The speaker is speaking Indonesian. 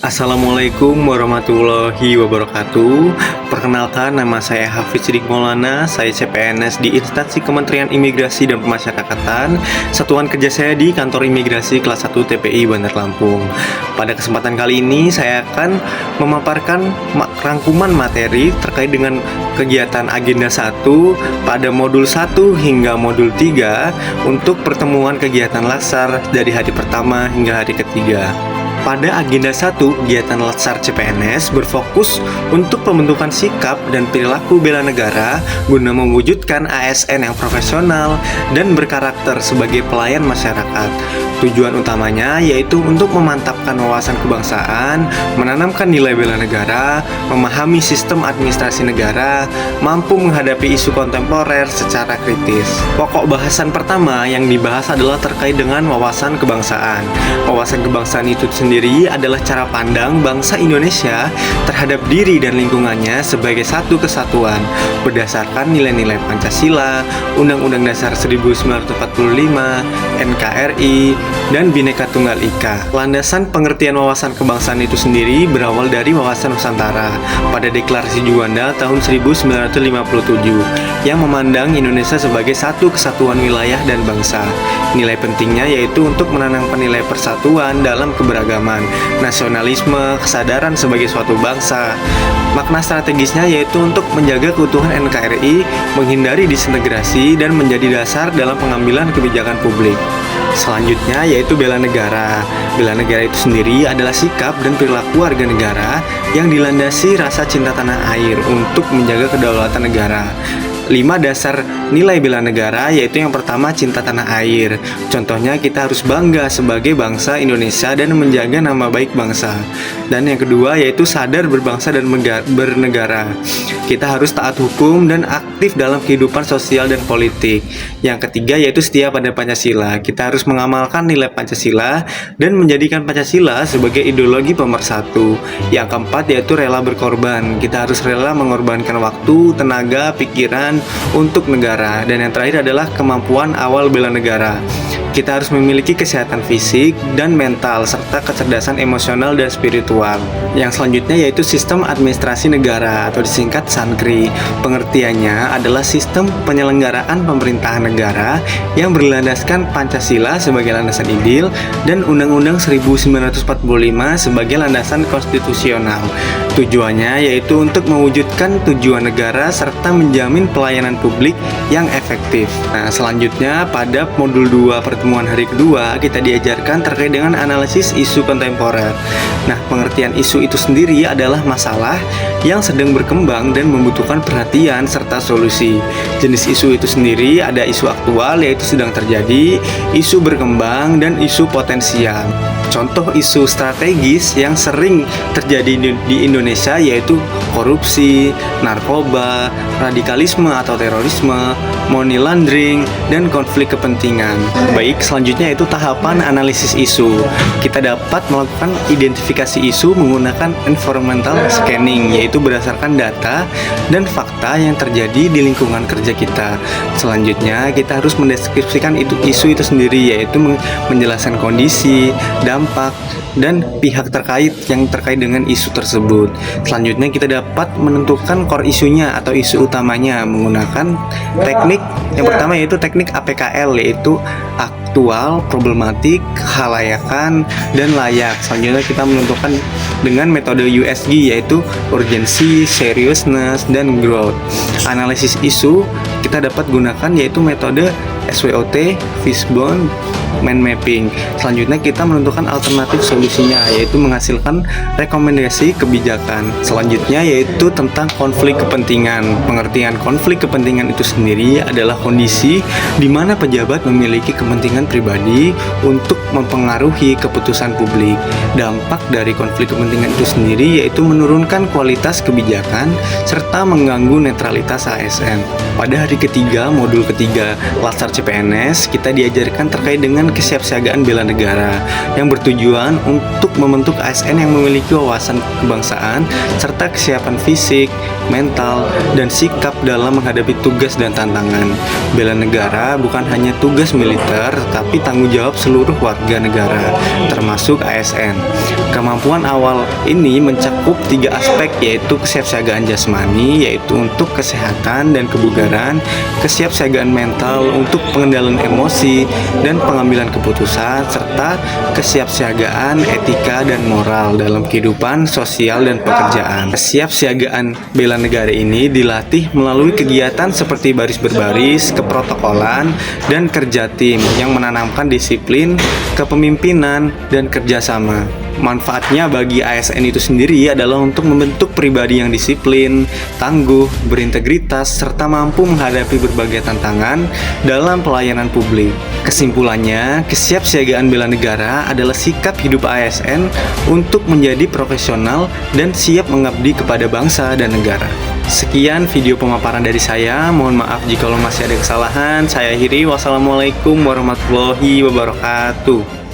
Assalamualaikum warahmatullahi wabarakatuh. Perkenalkan, nama saya Hafiz Sidik Maulana. Saya CPNS di instansi Kementerian Imigrasi dan Pemasyarakatan. Satuan kerja saya di Kantor Imigrasi Kelas 1 TPI Bandar Lampung. Pada kesempatan kali ini saya akan memaparkan rangkuman materi terkait dengan kegiatan agenda 1 pada modul 1 hingga modul 3 untuk pertemuan kegiatan latsar dari hari pertama hingga hari ketiga. Pada agenda 1, kegiatan latsar CPNS berfokus untuk pembentukan sikap dan perilaku bela negara guna mewujudkan ASN yang profesional dan berkarakter sebagai pelayan masyarakat. Tujuan utamanya yaitu untuk memantapkan wawasan kebangsaan, menanamkan nilai bela negara, memahami sistem administrasi negara, mampu menghadapi isu kontemporer secara kritis. Pokok bahasan pertama yang dibahas adalah terkait dengan wawasan kebangsaan. Wawasan kebangsaan itu sendiri adalah cara pandang bangsa Indonesia terhadap diri dan lingkungannya sebagai satu kesatuan berdasarkan nilai-nilai Pancasila, Undang-Undang Dasar 1945, NKRI, dan Bhinneka Tunggal Ika. Landasan pengertian wawasan kebangsaan itu sendiri berawal dari wawasan Nusantara pada Deklarasi Juanda tahun 1957 yang memandang Indonesia sebagai satu kesatuan wilayah dan bangsa. Nilai pentingnya yaitu untuk menanamkan nilai persatuan dalam keberagaman, nasionalisme, kesadaran sebagai suatu bangsa. Makna strategisnya yaitu untuk menjaga keutuhan NKRI, menghindari disintegrasi, dan menjadi dasar dalam pengambilan kebijakan publik. Selanjutnya yaitu bela negara. Bela negara itu sendiri adalah sikap dan perilaku warga negara yang dilandasi rasa cinta tanah air untuk menjaga kedaulatan negara. 5 dasar nilai bela negara yaitu yang pertama cinta tanah air. Contohnya kita harus bangga sebagai bangsa Indonesia dan menjaga nama baik bangsa. Dan yang kedua yaitu sadar berbangsa dan bernegara. Kita harus taat hukum dan aktif dalam kehidupan sosial dan politik. Yang ketiga yaitu setia pada Pancasila. Kita harus mengamalkan nilai Pancasila dan menjadikan Pancasila sebagai ideologi pemersatu. Yang keempat yaitu rela berkorban. Kita harus rela mengorbankan waktu, tenaga, pikiran untuk negara. Dan yang terakhir adalah kemampuan awal bela negara. Kita harus memiliki kesehatan fisik dan mental serta kecerdasan emosional dan spiritual. Yang selanjutnya yaitu sistem administrasi negara atau disingkat SANKRI. Pengertiannya adalah sistem penyelenggaraan pemerintahan negara yang berlandaskan Pancasila sebagai landasan ideal dan Undang-Undang 1945 sebagai landasan konstitusional. Tujuannya yaitu untuk mewujudkan tujuan negara serta menjamin pelayanan publik yang efektif. Nah, selanjutnya pada modul 2 pertemuan hari kedua kita diajarkan terkait dengan analisis isu kontemporer. Nah, pengertian isu itu sendiri adalah masalah yang sedang berkembang dan membutuhkan perhatian serta solusi. Jenis isu itu sendiri ada isu aktual yaitu sedang terjadi, isu berkembang, dan isu potensial. Contoh isu strategis yang sering terjadi di Indonesia yaitu korupsi, narkoba, radikalisme atau terorisme, money laundering, dan konflik kepentingan. Baik, selanjutnya yaitu tahapan analisis isu. Kita dapat melakukan identifikasi isu menggunakan environmental scanning, yaitu berdasarkan data dan fakta yang terjadi di lingkungan kerja kita. Selanjutnya, kita harus mendeskripsikan isu itu sendiri, yaitu menjelaskan kondisi, dampak, dan pihak terkait yang terkait dengan isu tersebut. Selanjutnya kita dapat menentukan core isunya atau isu utamanya menggunakan teknik yang pertama yaitu teknik APKL, yaitu aktual, problematik, khalayakan, dan layak. Selanjutnya kita menentukan dengan metode USG yaitu urgency, seriousness, dan growth. Analisis isu kita dapat gunakan yaitu metode SWOT, Fishbone, mind mapping. Selanjutnya kita menentukan alternatif solusinya yaitu menghasilkan rekomendasi kebijakan. Selanjutnya yaitu tentang konflik kepentingan. Pengertian konflik kepentingan itu sendiri adalah kondisi di mana pejabat memiliki kepentingan pribadi untuk mempengaruhi keputusan publik. Dampak dari konflik kepentingan itu sendiri yaitu menurunkan kualitas kebijakan serta mengganggu netralitas ASN. Pada hari ketiga, modul ketiga Latsar CPNS, kita diajarkan terkait dengan dengan kesiapsiagaan bela negara yang bertujuan untuk membentuk ASN yang memiliki wawasan kebangsaan serta kesiapan fisik, mental, dan sikap dalam menghadapi tugas dan tantangan. Bela negara bukan hanya tugas militer, tetapi tanggung jawab seluruh warga negara, termasuk ASN. Kemampuan awal ini mencakup 3 aspek, yaitu kesiapsiagaan jasmani, yaitu untuk kesehatan dan kebugaran, kesiapsiagaan mental untuk pengendalian emosi dan pengambilan keputusan, serta kesiapsiagaan etika dan moral dalam kehidupan sosial dan pekerjaan. Kesiapsiagaan bela negara ini dilatih melalui kegiatan seperti baris berbaris, keprotokolan, dan kerja tim yang menanamkan disiplin, kepemimpinan, dan kerjasama. Manfaatnya bagi ASN itu sendiri adalah untuk membentuk pribadi yang disiplin, tangguh, berintegritas, serta mampu menghadapi berbagai tantangan dalam pelayanan publik. Kesimpulannya, kesiapsiagaan bela negara adalah sikap hidup ASN untuk menjadi profesional dan siap mengabdi kepada bangsa dan negara. Sekian video pemaparan dari saya. Mohon maaf jika masih ada kesalahan. Saya akhiri. Wassalamualaikum warahmatullahi wabarakatuh.